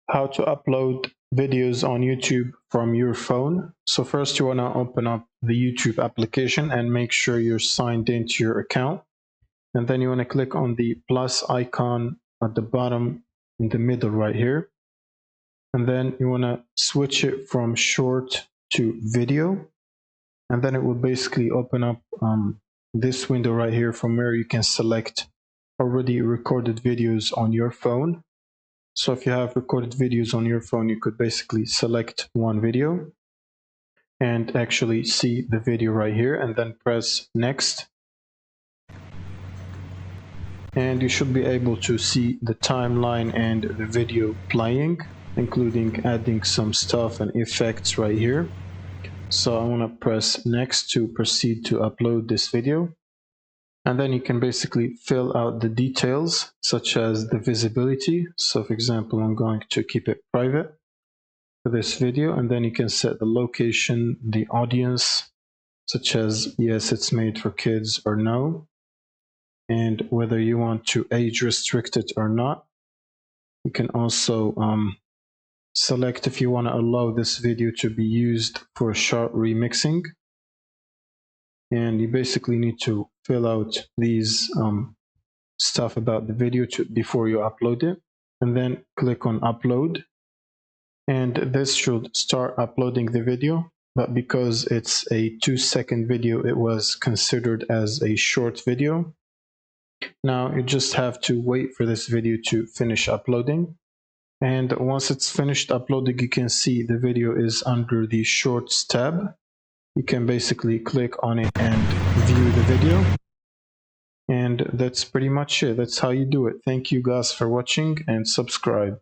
How to upload videos on YouTube from your phone. So first you want to open up the YouTube application and make sure you're signed into your account. And then you want to click on the plus icon at the bottom in the middle right here. And then you want to switch it from short to video. And then it will basically open up this window right here from where you can select already recorded videos on your phone. So if you have recorded videos on your phone, you could basically select one video and actually see the video right here, and then press next. And you should be able to see the timeline and the video playing, including adding some stuff and effects right here. So I want to press next to proceed to upload this video. And then you can basically fill out the details, such as the visibility. So for example, I'm going to keep it private for this video, and then you can set the location, the audience, such as yes, it's made for kids or no, and whether you want to age restrict it or not. You can also select if you want to allow this video to be used for short remixing. And you basically need to fill out these stuff about the video before you upload it, and then click on upload. And this should start uploading the video, but because it's a 2-second video, it was considered as a short video. Now you just have to wait for this video to finish uploading. And once it's finished uploading, you can see the video is under the Shorts tab. You can basically click on it and view the video. And that's pretty much it. That's how you do it. Thank you guys for watching, and subscribe.